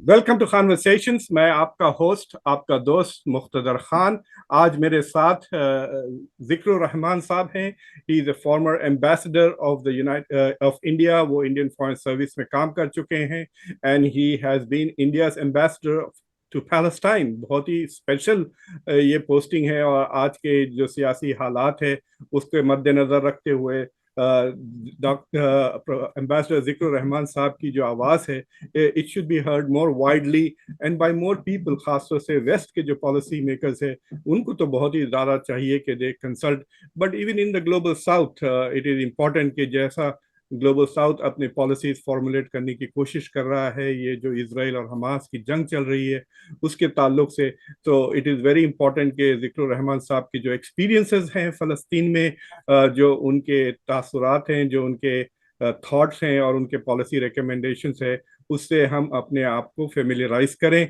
Welcome to conversations. मैं आपका host, आपका दोस्त मुख्तदर खान। आज मेरे साथ जिक्रुर रहमान साहब हैं। He is a former ambassador of the united of India. वो इंडियन फॉरेन सर्विस में काम कर चुके हैं and he has been India's ambassador to Palestine. बहुत ही स्पेशल ये पोस्टिंग है और आज के जो सियासी हालात है उसके मद्देनज़र रखते हुए डॉक्टर एम्बेसडर जिक्रुर रहमान साहब की जो आवाज़ है, it should be heard more widely and by more people. खासतौर से वेस्ट के जो पॉलिसी मेकर्स है उनको तो बहुत ही ज़्यादा चाहिए कि they consult, but even in the Global South it is important कि जैसा ग्लोबल साउथ अपने पॉलिसीज फॉर्मुलेट करने की कोशिश कर रहा है, ये जो इसराइल और हमास की जंग चल रही है उसके ताल्लुक से, तो इट इज़ वेरी इंपॉर्टेंट कि जिक्रुर रहमान साहब के जो एक्सपीरियंसेस हैं फ़लस्तीन में, जो उनके तासुरात हैं, जो उनके थॉट्स हैं और उनके पॉलिसी रिकमेंडेशंस है, उससे हम अपने आप को फेमिलियराइज करें।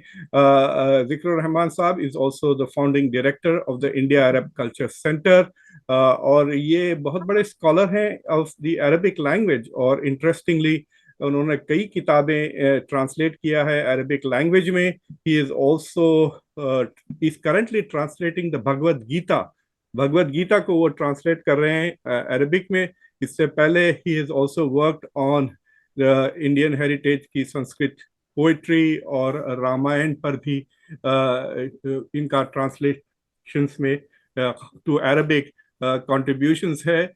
जिक्रुर रहमान साहब is also the founding director of the India Arab culture centre और ये बहुत बड़े स्कॉलर हैं ऑफ द अरबिक लैंग्वेज और इंटरेस्टिंगली उन्होंने कई किताबें ट्रांसलेट किया है अरबिक लैंग्वेज में। He is also is currently translating the Bhagavad Gita को वो ट्रांसलेट कर रहे हैं अरबिक में। इससे पहले he has also worked on the Indian heritage की संस्कृत पोइट्री और रामायण पर भी इनका ट्रांसलेशंस में टू अरबिक कंट्रीब्यूशंस है।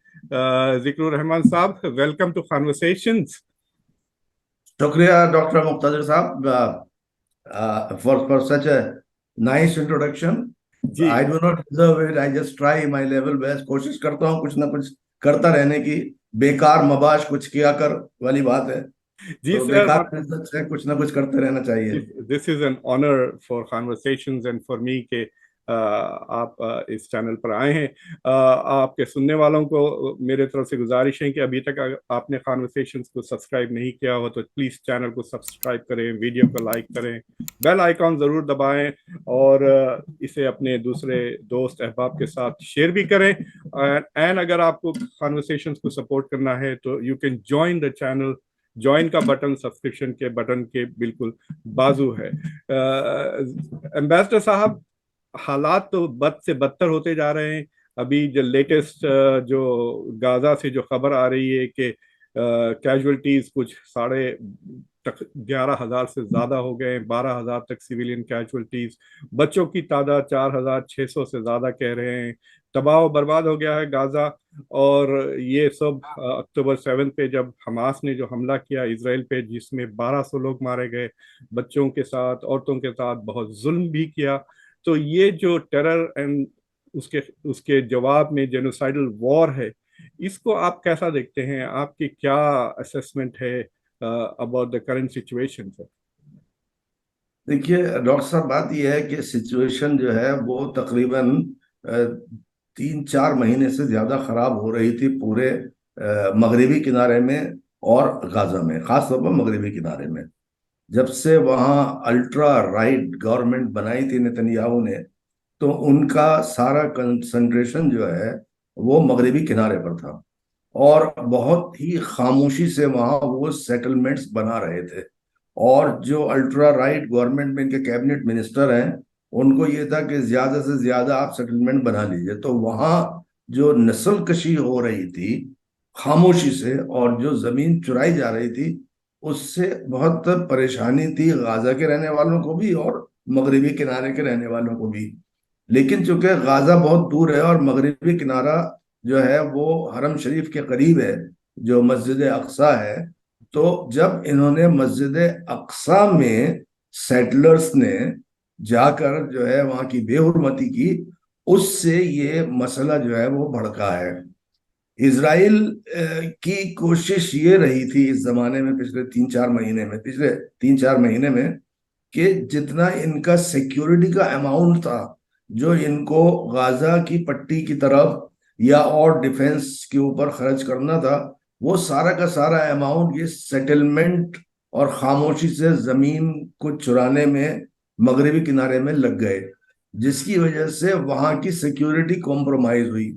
जिक्रुर रहमान साहब, वेलकम टू कॉन्वर्सेशंस। शुक्रिया डॉक्टर मुख्तदिर साहब for such a nice introduction. Ji I do not deserve it. I just try my level best. कोशिश करता हूँ कुछ ना कुछ करता रहने की। बेकार मबाश कुछ किया कर वाली बात है, जी तो सर, बेकार से कुछ ना कुछ करते रहना चाहिए। This is an honour for conversations and for me के आप इस चैनल पर आए हैं। आपके सुनने वालों को मेरे तरफ से गुजारिश है कि अभी तक आपने कॉन्वर्सेशंस को सब्सक्राइब नहीं किया हो तो प्लीज़ चैनल को सब्सक्राइब करें, वीडियो को लाइक करें, बेल आइकॉन ज़रूर दबाएं और इसे अपने दूसरे दोस्त अहबाब के साथ शेयर भी करें। एंड अगर आपको कॉन्वर्सेशंस को सपोर्ट करना है तो you can join the channel. Join का बटन सब्सक्रिप्शन के बटन के बिल्कुल बाजू है। एम्बेसडर साहब, हालात तो बद से बदतर होते जा रहे हैं। अभी जो लेटेस्ट जो गाजा से जो खबर आ रही है कि कैजुअलिटीज कुछ 11,500 से ज्यादा हो गए, 12,000 तक सिविलियन कैजुअलिटीज, बच्चों की तादाद 4,600 से ज्यादा कह रहे हैं। तबाह बर्बाद हो गया है गाजा। और ये सब अक्टूबर 7 पे जब हमास ने जो हमला किया इसराइल पे, जिसमें 1,200 लोग मारे गए, बच्चों के साथ औरतों के साथ बहुत जुल्म भी किया। तो ये जो टेरर एंड उसके उसके जवाब में जेनोसाइडल वॉर है, इसको आप कैसा देखते हैं? आपकी क्या असेसमेंट है about the current situation sir? देखिए डॉक्टर साहब, बात यह है कि सिचुएशन जो है वो तकरीबन 3-4 महीने से ज्यादा खराब हो रही थी पूरे मगरिबी किनारे में और गाजा में, खास तौर पर मगरिबी किनारे में। जब से वहाँ अल्ट्रा राइट गवर्नमेंट बनाई थी नेतन्याहू ने, तो उनका सारा कंसंट्रेशन जो है वो मगरिबी किनारे पर था और बहुत ही खामोशी से वहाँ वो सेटलमेंट्स बना रहे थे। और जो अल्ट्रा राइट गवर्नमेंट में इनके कैबिनेट मिनिस्टर हैं, उनको ये था कि ज्यादा से ज्यादा आप सेटलमेंट बना लीजिए। तो वहाँ जो नस्ल कशी हो रही थी खामोशी से और जो जमीन चुराई जा रही थी, उससे बहुत परेशानी थी गाजा के रहने वालों को भी और मगरिबी किनारे के रहने वालों को भी। लेकिन चूंकि गाजा बहुत दूर है और मगरिबी किनारा जो है वो हरम शरीफ के करीब है, जो मस्जिद अक्सा है, तो जब इन्होंने मस्जिद अक्सा में सेटलर्स ने जाकर जो है वहां की बेहुरमती की, उससे ये मसला जो है वो भड़का है। इसराइल की कोशिश ये रही थी इस जमाने में, पिछले 3-4 महीने में, कि जितना इनका सिक्योरिटी का अमाउंट था जो इनको गाजा की पट्टी की तरफ या और डिफेंस के ऊपर खर्च करना था, वो सारा का सारा अमाउंट ये सेटलमेंट और खामोशी से जमीन को चुराने में मगरबी किनारे में लग गए, जिसकी वजह से वहां की सिक्योरिटी कॉम्प्रोमाइज हुई।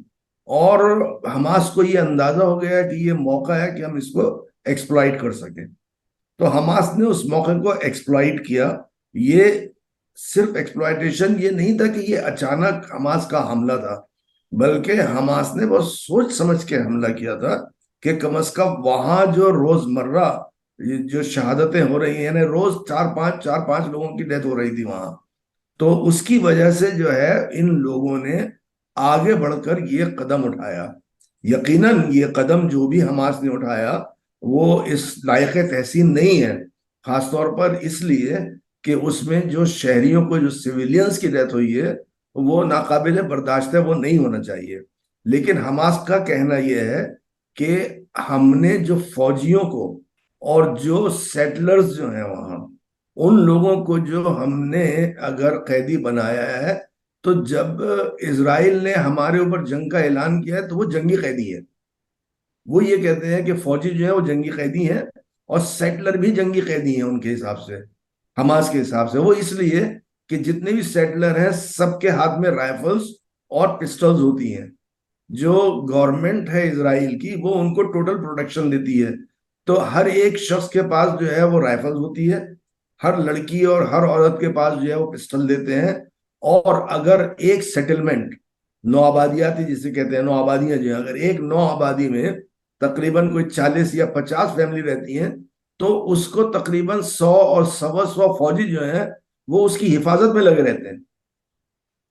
और हमास को ये अंदाजा हो गया कि ये मौका है कि हम इसको एक्सप्लॉइट कर सकें। तो हमास ने उस मौके को एक्सप्लॉइट किया। ये सिर्फ एक्सप्लॉइटेशन ये नहीं था कि ये अचानक हमास का हमला था, बल्कि हमास ने बहुत सोच समझ के हमला किया था कि कम से कम वहां जो रोजमर्रा ये जो शहादतें हो रही हैं ना, रोज चार पांच लोगों की डेथ हो रही थी वहां, तो उसकी वजह से जो है इन लोगों ने आगे बढ़कर ये कदम उठाया। यकीनन ये कदम जो भी हमास ने उठाया वो इस लायक तहसीन नहीं है, खासतौर पर इसलिए कि उसमें जो शहरियों को, जो सिविलियंस की डेथ हुई है, वो नाकाबिले बर्दाश्त है, वो नहीं होना चाहिए। लेकिन हमास का कहना यह है कि हमने जो फौजियों को और जो सेटलर्स जो हैं वहां, उन लोगों को जो हमने अगर कैदी बनाया है, तो जब इजराइल ने हमारे ऊपर जंग का ऐलान किया है तो वो जंगी कैदी है। वो ये कहते हैं कि फौजी जो है वो जंगी कैदी हैं, और सेटलर भी जंगी कैदी हैं उनके हिसाब से, हमास के हिसाब से। वो इसलिए कि जितने भी सेटलर हैं सबके हाथ में राइफल्स और पिस्टल्स होती हैं। जो गवर्नमेंट है इसराइल की वो उनको टोटल प्रोटेक्शन देती है, तो हर एक शख्स के पास जो है वो राइफल्स होती है, हर लड़की और हर औरत के पास जो है वो पिस्टल देते हैं। और अगर एक सेटलमेंट, नौ आबादियाती जिसे कहते हैं, नौ आबादियां जो है, अगर एक नौ आबादी में तकरीबन कोई 40 या 50 फैमिली रहती हैं, तो उसको तकरीबन 100 और 125 फौजी जो है वो उसकी हिफाजत में लगे रहते हैं।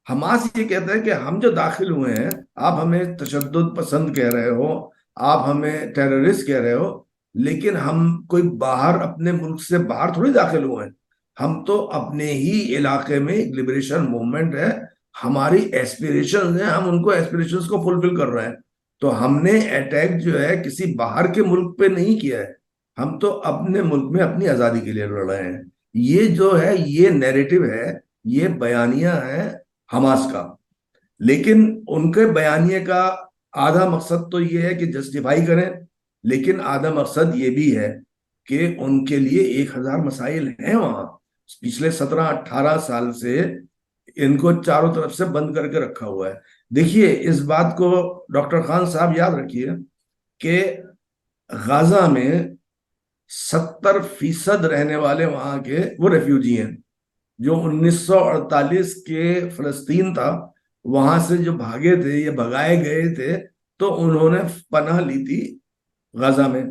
हमास ये कहता है कि हम जो दाखिल हुए हैं, आप हमें तशद्दुद पसंद कह रहे हो, आप हमें टेररिस्ट कह रहे हो, लेकिन हम कोई बाहर, अपने मुल्क से बाहर थोड़ी दाखिल हुए हैं। हम तो अपने ही इलाके में एक लिबरेशन मूवमेंट है, हमारी एस्पिरेशन है, हम उनको एस्पिरेशंस को फुलफिल कर रहे हैं। तो हमने अटैक जो है किसी बाहर के मुल्क पे नहीं किया है, हम तो अपने मुल्क में अपनी आजादी के लिए लड़ रहे हैं। ये जो है ये नैरेटिव है, ये बयानिया है हमास का। लेकिन उनके बयानिए का आधा मकसद तो ये है कि जस्टिफाई करें, लेकिन आधा मकसद ये भी है कि उनके लिए 1,000 मसाइल हैं वहां। पिछले 17-18 साल से इनको चारों तरफ से बंद करके रखा हुआ है। देखिए, इस बात को डॉक्टर खान साहब याद रखिए कि गाजा में 70% रहने वाले वहां के वो रेफ्यूजी हैं। जो 1948 के फलस्तीन था, वहां से जो भागे थे, ये भगाए गए थे, तो उन्होंने पनाह ली थी गाजा में।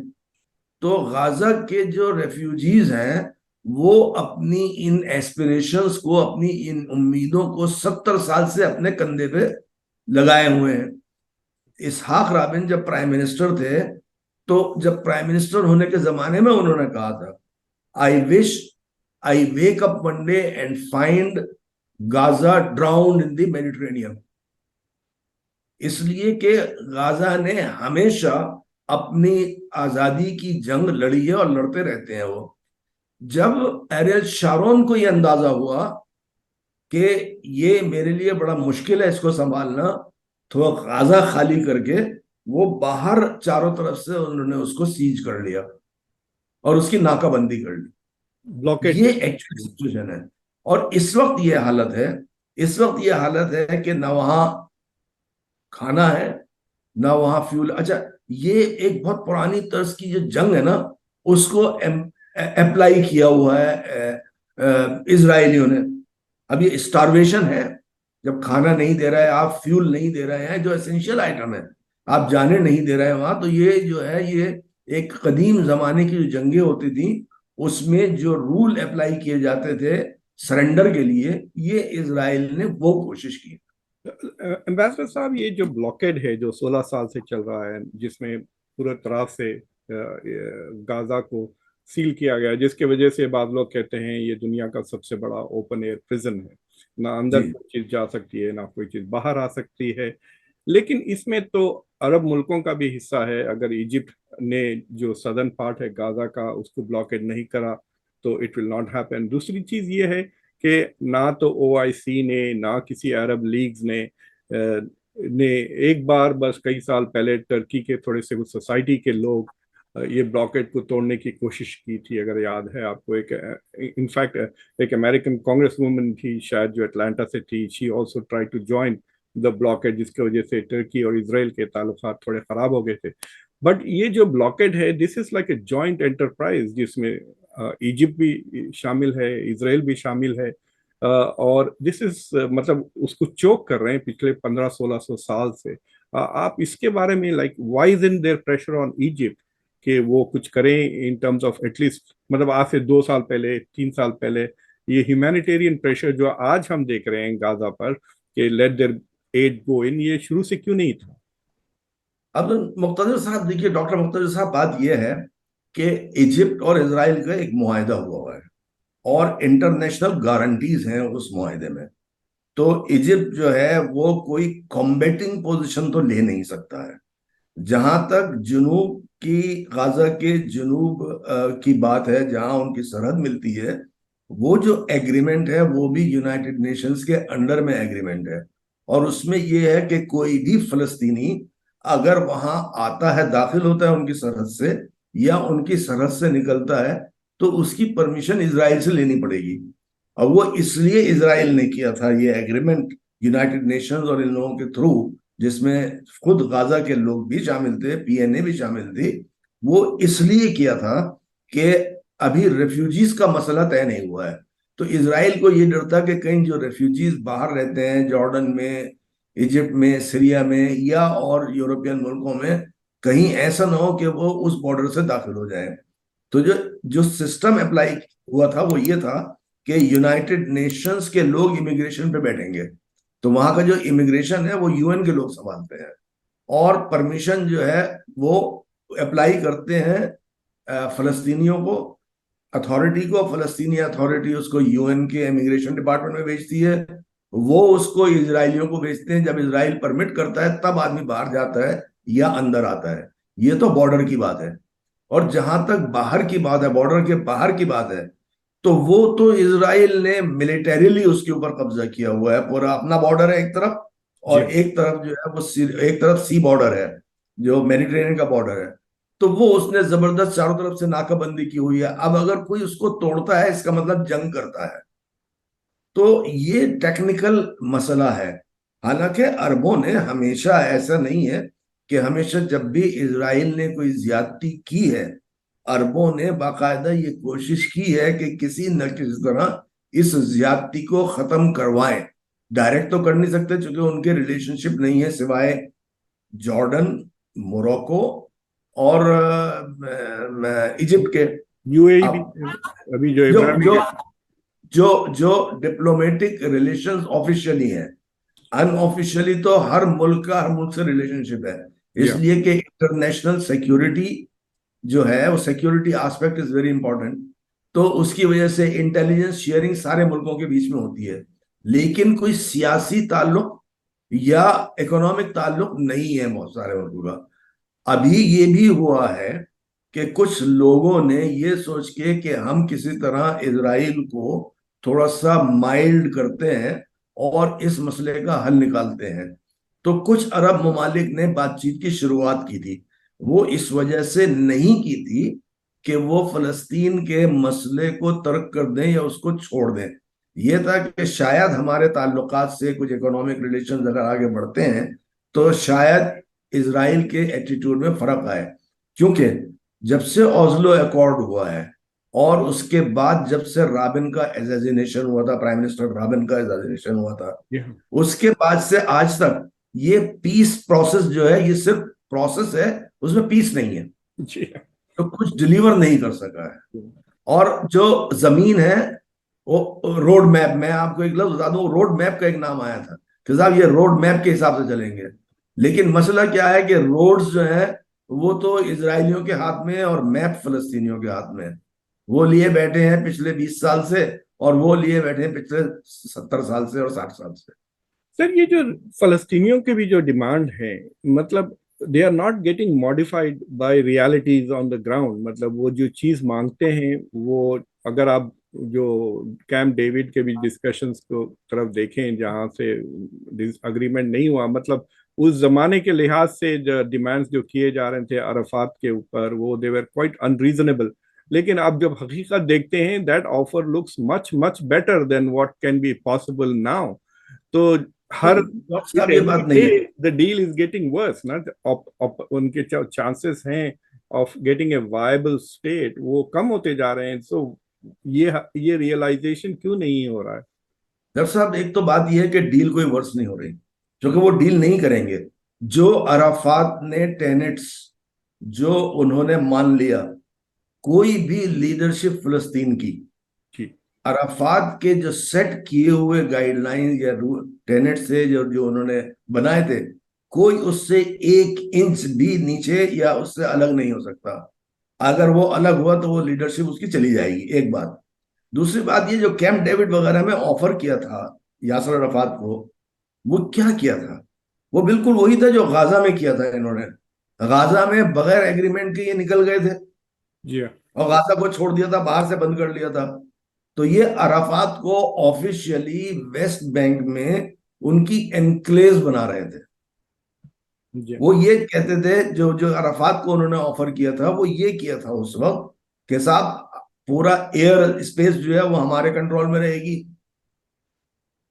तो गाजा के जो रेफ्यूजीज हैं वो अपनी इन एस्पिरेशंस को, अपनी इन उम्मीदों को 70 साल से अपने कंधे पे लगाए हुए हैं। इसहाक राबिन जब प्राइम मिनिस्टर थे, तो जब प्राइम मिनिस्टर होने के जमाने में उन्होंने कहा था, I wish I wake up one day and find Gaza drowned in the Mediterranean. इसलिए कि गाजा ने हमेशा अपनी आजादी की जंग लड़ी है और लड़ते रहते हैं वो। जब एरियल शारोन को यह अंदाजा हुआ कि ये मेरे लिए बड़ा मुश्किल है इसको संभालना, तो गाजा खाली करके वो बाहर चारों तरफ से उन्होंने उसको सीज कर लिया और उसकी नाकाबंदी कर ली। ब्लॉकेट ये कर एक्चुअल सिचुएशन है। और इस वक्त ये हालत है, इस वक्त ये हालत है कि ना वहां खाना है, ना वहां फ्यूल। अच्छा, ये एक बहुत पुरानी तर्ज की जो जंग है ना, उसको अप्लाई किया हुआ है इजरायलियों ने। अब ये स्टारवेशन है, जब खाना नहीं दे रहा है, आप फ्यूल नहीं दे रहे हैं, जो एसेंशियल आइटम है, आप जाने नहीं दे रहे हैं वहां, तो ये जो है ये एक कदीम जमाने की जो जंगें होती थी उसमें जो रूल अप्लाई किए जाते थे सरेंडर के लिए, ये इजराइल ने वो कोशिश की। एम्बेसडर साहब, ये जो ब्लॉकेड है जो 16 साल से चल रहा है, जिसमें पूरे तरह से गाजा को सील किया गया है, जिसके वजह से बाद लोग कहते हैं ये दुनिया का सबसे बड़ा ओपन एयर प्रिजन है, ना अंदर जी। कोई चीज जा सकती है ना कोई चीज बाहर आ सकती है। लेकिन इसमें तो अरब मुल्कों का भी हिस्सा है। अगर इजिप्ट ने जो सदर्न पार्ट है गाजा का उसको ब्लॉकेड नहीं करा तो इट विल नॉट हैपन। दूसरी चीज ये है कि ना तो ओआईसी ने ना किसी अरब लीग्स ने एक बार, बस कई साल पहले टर्की के थोड़े से कुछ सोसाइटी के लोग ये ब्लॉकेट को तोड़ने की कोशिश की थी, अगर याद है आपको। एक इनफैक्ट एक अमेरिकन कांग्रेस वुमन थी शायद जो अटलांटा से थी, she also try to join the blockade, जिसकी वजह से टर्की और इसराइल के ताल्लुकात थोड़े खराब हो गए थे। बट ये जो ब्लॉकेट है, this is like a joint enterprise, जिसमें इजिप्ट भी शामिल है, इजराइल भी शामिल है, और दिस इज मतलब उसको चोक कर रहे हैं पिछले 1500-1600 साल से। आप इसके बारे में like why is in their pressure on Egypt कि वो कुछ करें इन टर्म्स ऑफ एटलीस्ट, मतलब आज से 2 साल पहले, 3 साल पहले ये ह्यूमैनिटेरियन प्रेशर जो आज हम देख रहे हैं गाजा पर कि लेट देयर एड गो इन, ये शुरू से क्यों नहीं था? अब मुख्तदिर साहब देखिए, डॉक्टर मुख्तदिर साहब, बात यह है कि इजिप्ट और इसराइल का एक मुआहिदा हुआ है और इंटरनेशनल गारंटीज हैं उस मुआहिदे में। तो इजिप्ट जो है वो कोई कॉम्बेटिंग पोजीशन तो ले नहीं सकता है। जहां तक जुनूब की, गाजा के जुनूब की बात है, जहां उनकी सरहद मिलती है, वो जो एग्रीमेंट है वो भी यूनाइटेड नेशंस के अंडर में एग्रीमेंट है। और उसमें ये है कि कोई भी फलस्तीनी अगर वहां आता है, दाखिल होता है उनकी सरहद से या उनकी सरहद से निकलता है, तो उसकी परमिशन इसराइल से लेनी पड़ेगी। और वो इसलिए इसराइल ने किया था ये एग्रीमेंट यूनाइटेड नेशंस और इन लोगों के थ्रू, जिसमें खुद गाजा के लोग भी शामिल थे, पीएनए भी शामिल थी। वो इसलिए किया था कि अभी रेफ्यूजीज का मसला तय नहीं हुआ है। तो इसराइल को ये डर था कि कहीं जो रेफ्यूजीज बाहर रहते हैं, जॉर्डन में, इजिप्ट में, सीरिया में या और यूरोपियन मुल्कों में, कहीं ऐसा ना हो कि वो उस बॉर्डर से दाखिल हो जाए। तो जो जो सिस्टम अप्लाई हुआ था वो ये था कि यूनाइटेड नेशंस के लोग इमिग्रेशन पे बैठेंगे। तो वहां का जो इमिग्रेशन है वो यूएन के लोग संभालते हैं, और परमिशन जो है वो अप्लाई करते हैं फलस्तीनियों को, अथॉरिटी को। फलस्तीनी अथॉरिटी उसको यूएन के इमिग्रेशन डिपार्टमेंट में भेजती है, वो उसको इजरायलियों को भेजते हैं। जब इसराइल परमिट करता है तब आदमी बाहर जाता है या अंदर आता है। ये तो बॉर्डर की बात है। और जहां तक बाहर की बात है, बॉर्डर के बाहर की बात है, तो वो तो इसराइल ने मिलिटरीली उसके ऊपर कब्जा किया हुआ है। पूरा अपना बॉर्डर है एक तरफ, जी। और एक तरफ जो है वो एक तरफ सी बॉर्डर है, जो मेडिटेरेनियन का बॉर्डर है। तो वो उसने जबरदस्त चारों तरफ से नाकाबंदी की हुई है। अब अगर कोई उसको तोड़ता है, इसका मतलब जंग करता है। तो ये टेक्निकल मसला है। हालांकि अरबों ने हमेशा, ऐसा नहीं है कि हमेशा जब भी इसराइल ने कोई ज्यादती की है, अरबों ने बाकायदा ये कोशिश की है कि किसी न किसी तरह इस ज्यादती को खत्म करवाएं। डायरेक्ट तो कर नहीं सकते क्योंकि उनके रिलेशनशिप नहीं है सिवाय जॉर्डन, मोरक्को और इजिप्ट के। यूएई भी, अब अभी जो जो इब्राहिमी, जो जो जो डिप्लोमेटिक रिलेशंस ऑफिशियली है, अनऑफिशियली तो हर मुल्क का हर मुल्क से रिलेशनशिप है। या इसलिए कि इंटरनेशनल सिक्योरिटी जो है, वो security aspect is very important. तो उसकी वजह से इंटेलिजेंस शेयरिंग सारे मुल्कों के बीच में होती है। लेकिन कोई सियासी ताल्लुक या इकोनॉमिक ताल्लुक नहीं है बहुत सारे मुल्कों का। अभी ये भी हुआ है कि कुछ लोगों ने ये सोच के कि हम किसी तरह इसराइल को थोड़ा सा माइल्ड करते हैं और इस मसले का हल निकालते हैं, तो कुछ अरब ममालिक ने बातचीत की शुरुआत की थी। वो इस वजह से नहीं की थी कि वो फलस्तीन के मसले को तर्क कर दें या उसको छोड़ दें। ये था कि शायद हमारे ताल्लुकात से कुछ इकोनॉमिक रिलेशन अगर आगे बढ़ते हैं तो शायद इसराइल के एटीट्यूड में फर्क आए। क्योंकि जब से ओस्लो अकॉर्ड हुआ है और उसके बाद जब से राबिन का एसेसिनेशन हुआ था, प्राइम मिनिस्टर राबिन का एसेसिनेशन हुआ था, उसके बाद से आज तक ये पीस प्रोसेस जो है, ये सिर्फ प्रोसेस है, उसमें पीस नहीं है। जी, तो कुछ डिलीवर नहीं कर सका है। और जो जमीन है वो रोड मैप, मैं आपको एक लफ्ज बता दूं, रोड मैप का एक नाम आया था कि साहब ये रोड मैप के हिसाब से चलेंगे। लेकिन मसला क्या है कि रोड्स जो है वो तो इजरायलियों के हाथ में है और मैप फलस्तीनियों के हाथ में है। वो लिए बैठे हैं पिछले 20 साल से, और वो लिए बैठे हैं पिछले 70 साल से और 60 साल से। सर ये जो फलस्तीनियों के भी जो डिमांड है, मतलब they are not getting modified by realities on the ground. मतलब वो जो चीज मांगते हैं वो, अगर आप जो कैंप डेविड के भी डिस्कशंस को तरफ देखें जहां से अग्रीमेंट नहीं हुआ, मतलब उस जमाने के लिहाज से जो डिमांड्स जो किए जा रहे थे अरफात के ऊपर, वो दे वर क्वाइट अनरीजनेबल। लेकिन आप जब हकीकत देखते हैं, that offer looks much much better than what can be possible now. तो हर डॉक्टर विद साहब ये एवरी बात डे नहीं है। The deal is getting worse ना। उनके चांसेस हैं of getting a viable state वो कम होते जा रहे हैं। सो ये रियलाइजेशन क्यों नहीं हो रहा है? डॉक्टर साहब, एक तो बात यह है कि डील कोई वर्स नहीं हो रही, क्योंकि वो डील नहीं करेंगे। जो अराफात ने टेनेट्स जो उन्होंने मान लिया, कोई भी लीडरशिप फिलिस्तीन की, जी अराफात के जो सेट किए हुए गाइडलाइन या टेनेट से जो जो उन्होंने बनाए थे, कोई उससे 1 इंच भी नीचे या उससे अलग नहीं हो सकता। अगर वो अलग हुआ तो वो लीडरशिप उसकी चली जाएगी, एक बात। दूसरी बात, ये जो कैंप डेविड वगैरह में ऑफर किया था यासर अराफात को, वो क्या किया था? वो बिल्कुल वही था जो गाजा में किया था इन्होंने। गाजा में बगैर एग्रीमेंट के ये निकल गए थे जी हाँ। और गाजा को छोड़ दिया था, बाहर से बंद कर लिया था। तो ये अराफात को ऑफिशियली वेस्ट बैंक में उनकी एनक्लेव बना रहे थे। जी वो ये कहते थे, जो जो अराफात को उन्होंने ऑफर किया था, वो ये किया था उस वक्त कि साहब, पूरा एयर स्पेस जो है वो हमारे कंट्रोल में रहेगी,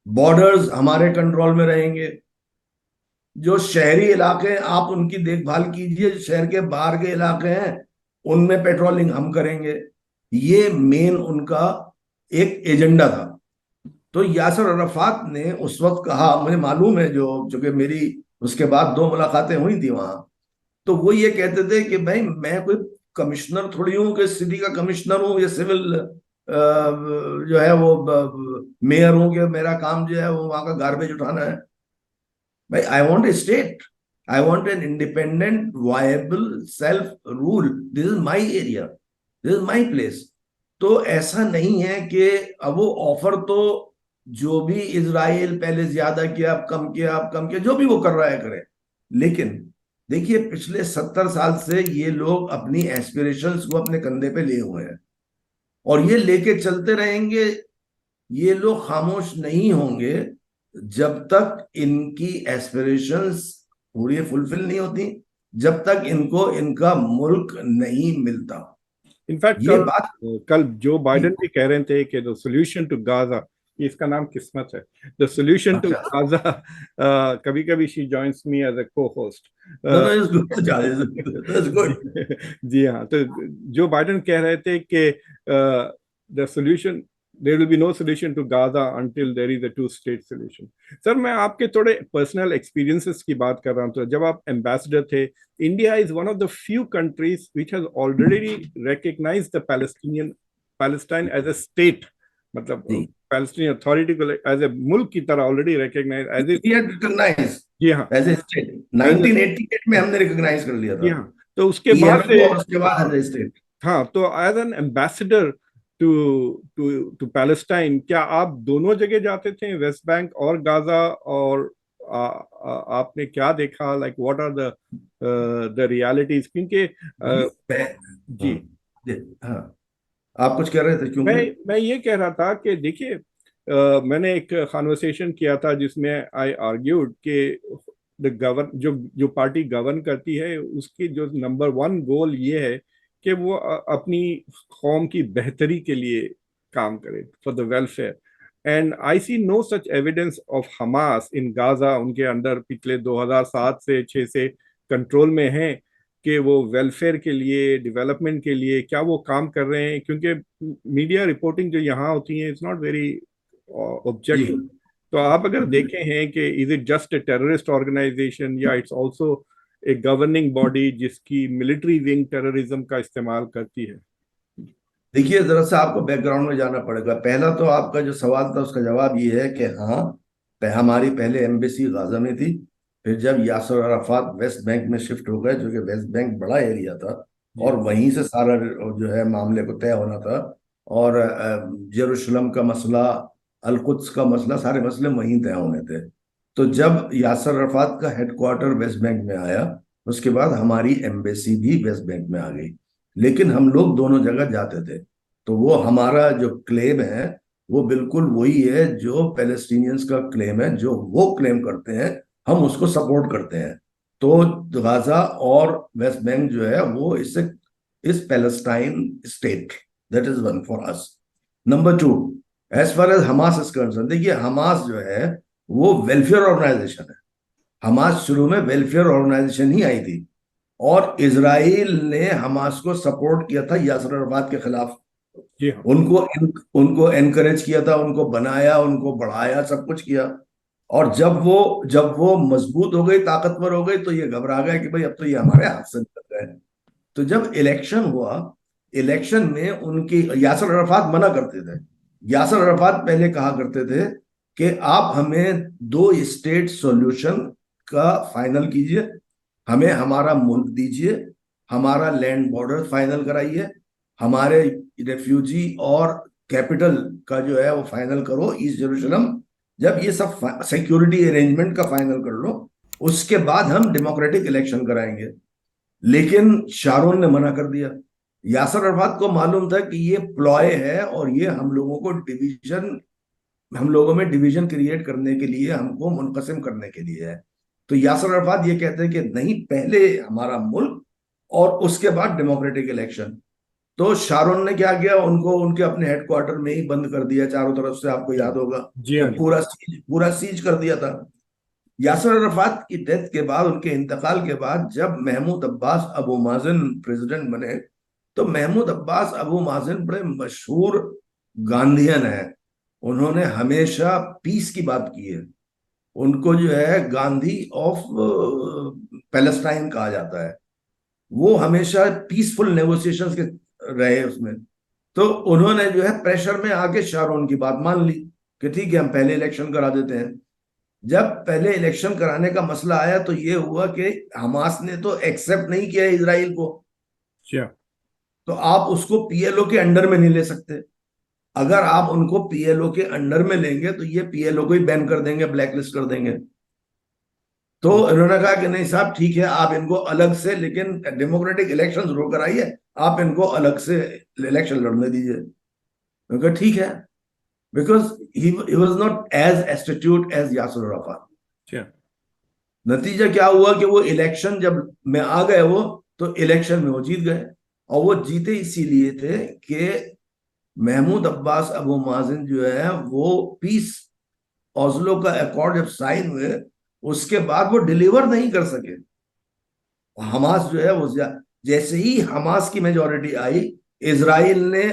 बॉर्डर्स हमारे कंट्रोल में रहेंगे, जो शहरी इलाके हैं आप उनकी देखभाल कीजिए, जो शहर के बाहर के इलाके हैं उनमें पेट्रोलिंग हम करेंगे। ये मेन उनका एक एजेंडा था। तो यासर अराफात ने उस वक्त कहा, मुझे मालूम है, जो जो कि मेरी उसके बाद 2 मुलाकातें हुई थी वहां, तो वो ये कहते थे कि भाई, मैं कोई कमिश्नर थोड़ी हूँ कि सिटी का कमिश्नर हूँ या सिविल जो है वो मेयर हूँ कि मेरा काम जो है वो वहां का गार्बेज उठाना है। भाई, I want A state, I want an independent viable self rule, this is my area, this is my place. तो ऐसा नहीं है कि अब वो ऑफर तो जो भी इजराइल पहले ज्यादा किया, अब कम किया, अब कम किया, जो भी वो कर रहा है करे। लेकिन देखिए, पिछले 70 साल से ये लोग अपनी एस्पिरेशंस को अपने कंधे पे लिए हुए हैं और ये लेके चलते रहेंगे। ये लोग खामोश नहीं होंगे जब तक इनकी एस्पिरेशंस पूरी फुलफिल नहीं होती, जब तक इनको इनका मुल्क नहीं मिलता। इनफैक्ट ये कल बात। कल जो बाइडेन भी कह रहे थे कि द सोल्यूशन टू गाजा, इसका नाम किस्मत है, द सोल्यूशन टू अच्छा। गाजा, कभी कभी she joins me as a co host. No no, it's good, that's good. जी हाँ, तो जो बाइडेन कह रहे थे कि the solution, there will be no solution to Gaza until there is a two state solution. Sir, मैं आपके थोड़े पर्सनल एक्सपीरियंसेस की बात कर रहा हूँ। तो जब आप एम्बेसडर थे, India is one of the few countries which has already recognized the Palestine as a state, मतलब जी, Palestinian Authority को as a मुल्क की तरह already recognized as a, we had recognise जी हाँ, as a state. as a, 1988 में हमने recognise कर लिया जी था, हाँ। तो उसके बाद पीएलओ, से, और उसके बाद एज ए स्टेट। हाँ, तो as an ambassador to to Palestine, क्या आप दोनों जगह जाते थे, वेस्ट बैंक और गाजा? और आपने क्या देखा, like what are the realities? क्योंकि जी, हाँ, आप कुछ कह रहे थे, मैं क्योंकि मैं ये कह रहा था कि देखिए, मैंने एक कॉन्वर्सेशन किया था जिसमें आई आर्ग्यूड कि द गवर्न जो जो पार्टी गवर्न करती है उसकी जो नंबर वन गोल ये है कि वो अपनी कौम की बेहतरी के लिए काम करे, for the welfare. And I see no such evidence of Hamas in Gaza. उनके अंडर पिछले 2007 से 6 से कंट्रोल में है कि वो वेलफेयर के लिए, डेवलपमेंट के लिए क्या वो काम कर रहे हैं? क्योंकि मीडिया रिपोर्टिंग जो यहाँ होती है, इट्स नॉट वेरी जी, ऑब्जेक्टिव। तो आप अगर देखे हैं कि is it just a terrorist organisation या it's also a governing body जिसकी मिलिट्री विंग टेररिज्म का इस्तेमाल करती है? देखिए, जरा सा आपको बैकग्राउंड में जाना पड़ेगा। पहला तो आपका जो सवाल था उसका जवाब ये है कि हाँ, हमारी पहले एम्बेसी गाजा में थी। फिर जब यासर अराफात वेस्ट बैंक में शिफ्ट हो गए, जो कि वेस्ट बैंक बड़ा एरिया था और जी वहीं से सारा जो है मामले को तय होना था, और यरूशलेम का मसला, अलकुद्स का मसला, सारे मसले वहीं तय होने थे। तो जब यासर अराफात का हेडक्वार्टर वेस्ट बैंक में आया, उसके बाद हमारी एम्बेसी भी वेस्ट बैंक में आ गई। लेकिन हम लोग दोनों जगह जाते थे। तो वो हमारा जो क्लेम है वो बिल्कुल वही है जो पैलेस्टीनियंस का क्लेम है, जो वो क्लेम करते हैं हम उसको सपोर्ट करते हैं। तो गाजा और वेस्ट बैंक जो है वो इससे, इस Palestine state, that is one for us. Number two, as far as Hamas is concern, देखिए हमास जो है वो वेलफेयर ऑर्गेनाइजेशन है। हमास शुरू में वेलफेयर ऑर्गेनाइजेशन ही आई थी। और इजराइल ने हमास को सपोर्ट किया था यासर अराफात के खिलाफ। जी हाँ। उनको उनको एनकरेज किया था, उनको बनाया, उनको बढ़ाया, सब कुछ किया। और जब वो मजबूत हो गई, ताकतवर हो गई, तो ये घबरा गए कि भाई अब तो ये हमारे हाथ से निकल गए। तो जब इलेक्शन हुआ, इलेक्शन में उनकी यासर अराफात मना करते थे। यासर अराफात पहले कहा करते थे कि आप हमें दो स्टेट सॉल्यूशन का फाइनल कीजिए, हमें हमारा मुल्क दीजिए, हमारा लैंड बॉर्डर फाइनल कराइए, हमारे रेफ्यूजी और कैपिटल का जो है वो फाइनल करो, ईस्ट जेरूशलम। जब ये सब सिक्योरिटी अरेंजमेंट का फाइनल कर लो, उसके बाद हम डेमोक्रेटिक इलेक्शन कराएंगे। लेकिन शारोन ने मना कर दिया। यासर अरफात को मालूम था कि ये प्लॉय है और ये हम लोगों में डिवीजन क्रिएट करने के लिए, हमको मुनकसिम करने के लिए है। तो यासर अरफात ये कहते हैं कि नहीं, पहले हमारा मुल्क और उसके बाद डेमोक्रेटिक इलेक्शन। तो शारोन ने क्या किया, उनको उनके अपने हेडक्वार्टर में ही बंद कर दिया चारों तरफ से, आपको याद होगा। जी तो हाँ। जी पूरा सीज कर दिया था। यासर अरफात की डेथ के बाद, उनके इंतकाल के बाद, जब महमूद अब्बास अबू माजिन प्रेसिडेंट बने, तो महमूद अब्बास अबू माजिन बड़े मशहूर गांधीयन है। उन्होंने हमेशा पीस की बात की है। उनको जो है गांधी ऑफ पैलेस्टाइन कहा जाता है। वो हमेशा पीसफुल नेगोशिएशंस के रहे उसमें। तो उन्होंने जो है प्रेशर में आके शारोन की बात मान ली कि ठीक है, हम पहले इलेक्शन करा देते हैं। जब पहले इलेक्शन कराने का मसला आया, तो ये हुआ कि हमास ने तो एक्सेप्ट नहीं किया इजराइल को। जी। तो आप उसको पीएलओ के अंडर में नहीं ले सकते। अगर आप उनको पीएलओ के अंडर में लेंगे तो ये पीएलओ को ही बैन कर देंगे, ब्लैकलिस्ट कर देंगे। तो इन्होंने कहा कि नहीं साहब, ठीक है, आप इनको अलग से, लेकिन डेमोक्रेटिक इलेक्शन जरूर कराइए, आप इनको अलग से इलेक्शन लड़ने दीजिए। मैंने कहा ठीक है, because he was not as astute as Yasser Arafat. जी। नतीजा क्या हुआ कि वो इलेक्शन जब में आ गए, वो तो इलेक्शन में वो जीत गए। और वो जीते इसीलिए थे कि महमूद अब्बास अबू माजिन जो है वो पीस, ओस्लो का अकॉर्ड जब साइन हुए, उसके बाद वो डिलीवर नहीं कर सके। हमास जो है वो जैसे ही हमास की मेजोरिटी आई, इजराइल ने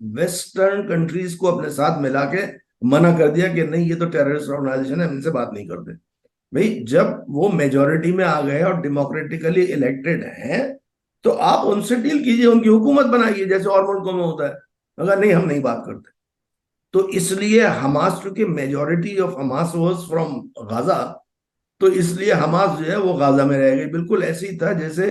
वेस्टर्न कंट्रीज को अपने साथ मिला के मना कर दिया कि नहीं, ये तो टेररिस्ट ऑर्गेनाइजेशन है, हम इनसे बात नहीं करते। भाई, जब वो मेजोरिटी में आ गए और डेमोक्रेटिकली इलेक्टेड हैं, तो आप उनसे डील कीजिए, उनकी हुकूमत बनाइए, जैसे और मुल्कों में होता है। अगर नहीं, हम नहीं बात करते। तो इसलिए हमास, चूंकि majority of Hamas was from Gaza, तो इसलिए हमास जो है वो गाजा में रह गई। बिल्कुल ऐसे ही था जैसे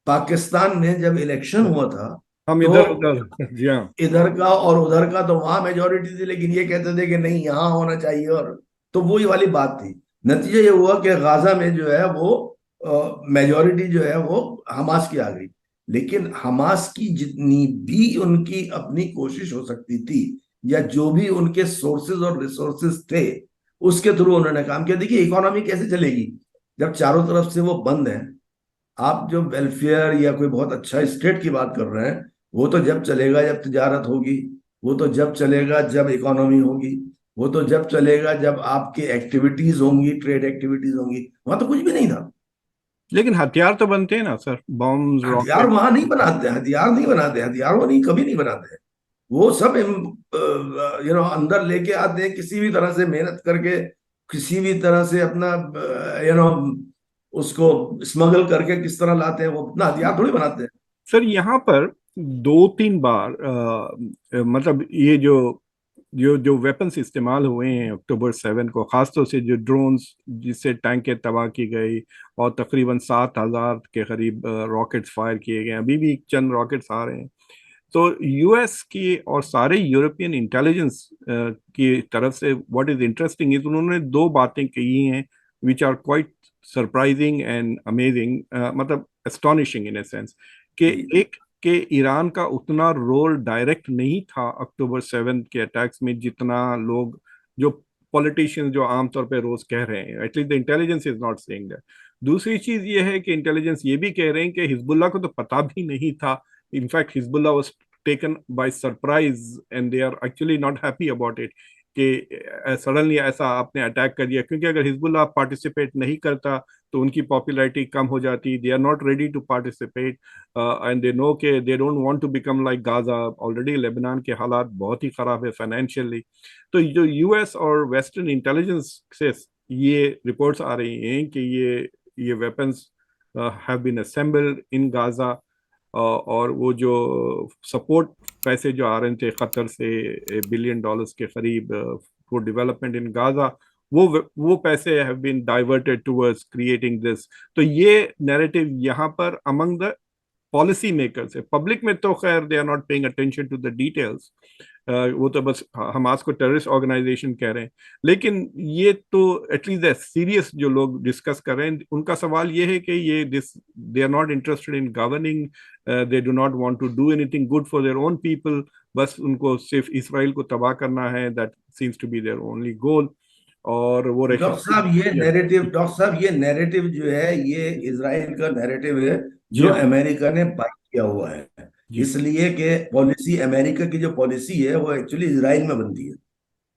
पाकिस्तान में जब इलेक्शन हुआ था, हम तो इधर उधर। जी हाँ। इधर का और उधर का, तो वहां मेजोरिटी थी, लेकिन ये कहते थे कि नहीं, यहाँ होना चाहिए। और तो वही वाली बात थी। नतीजा ये हुआ कि गाजा में जो है वो मेजोरिटी जो है वो हमास की आ गई। लेकिन हमास की जितनी भी उनकी अपनी कोशिश हो सकती थी, या जो भी उनके सोर्सेज और रिसोर्सेज थे, उसके थ्रू उन्होंने काम किया। देखिए, इकोनॉमी कैसे चलेगी जब चारों तरफ से वो बंद है। आप जो वेलफेयर या कोई बहुत अच्छा स्टेट की बात कर रहे हैं, वो तो जब चलेगा जब तजारत होगी, वो तो जब चलेगा जब इकोनॉमी होगी, वो तो जब चलेगा जब आपकी एक्टिविटीज होंगी, ट्रेड एक्टिविटीज होंगी। वहां तो कुछ भी नहीं था। लेकिन हथियार तो बनते हैं ना सर, बॉम्ब हथियार रॉकेट। वहां नहीं बनाते, हथियार नहीं बनाते, हथियार वो नहीं, कभी नहीं बनाते। वो सब अंदर लेके आते हैं, किसी भी तरह से मेहनत करके, किसी भी तरह से अपना उसको स्मगल करके किस तरह लाते हैं, वो अपना हथियार थोड़ी बनाते हैं। सर यहाँ पर दो तीन बार मतलब ये जो जो जो वेपन्स इस्तेमाल हुए हैं अक्टूबर 7 को, खासतौर से जो ड्रोन्स जिससे टैंकें तबाह की गई, और तकरीबन 7,000 के करीब रॉकेट्स फायर किए गए, अभी भी चंद रॉकेट्स आ रहे हैं। तो यूएस की और सारे यूरोपियन इंटेलिजेंस की तरफ से व्हाट इज इंटरेस्टिंग इज उन्होंने दो बातें कही हैं which are quite surprising and amazing, मतलब एस्टोनिशिंग इन ए सेंस, कि एक कि ईरान का उतना रोल डायरेक्ट नहीं था अक्टूबर 7 के अटैक्स में जितना लोग, जो पॉलिटिशियंस जो आमतौर पे रोज कह रहे हैं, at least the intelligence is not saying that. दूसरी चीज ये है कि इंटेलिजेंस ये भी कह रहे हैं कि हिजबुल्लाह को तो पता भी नहीं था। In fact, Hezbollah was taken by surprise and they are actually not happy about it कि सडनली ऐसा आपने अटैक कर दिया, क्योंकि अगर हिजबुल्लाह पार्टिसिपेट नहीं करता तो उनकी पॉपुलैरिटी कम हो जाती, they are not ready to participate and they know के they don't want to become like Gaza. Already Lebanon के हालात बहुत ही खराब है फाइनेंशियली। तो जो यूएस और वेस्टर्न इंटेलिजेंस से ये रिपोर्ट्स आ रही हैं कि ये weapons have been assembled in Gaza, और वो जो सपोर्ट पैसे जो आ रहे थे कतर से $1 बिलियन के करीब फॉर डेवलपमेंट इन गाजा, वो पैसे have been diverted towards creating this. तो ये नैरेटिव यहाँ पर अमंग द पॉलिसी मेकर्स है। पब्लिक में तो खैर they are not paying attention to the details, वो तो बस हमास को टेररिस्ट ऑर्गेनाइजेशन कह रहे हैं। लेकिन ये तो एटलीस्ट सीरियस जो लोग डिस्कस कर रहे हैं, उनका सवाल ये है कि ये they are not interested in governing, they do not want to do anything good for their own people, बस उनको सिर्फ इसराइल को तबाह करना है, that seems to be their only goal. और वो डॉक्टर साहब ये नैरेटिव जो है ये इजराइल का नैरेटिव है जो अमेरिका ने बाइक किया हुआ है। इसलिए कि पॉलिसी, अमेरिका की जो पॉलिसी है वो एक्चुअली इजराइल में बनती है।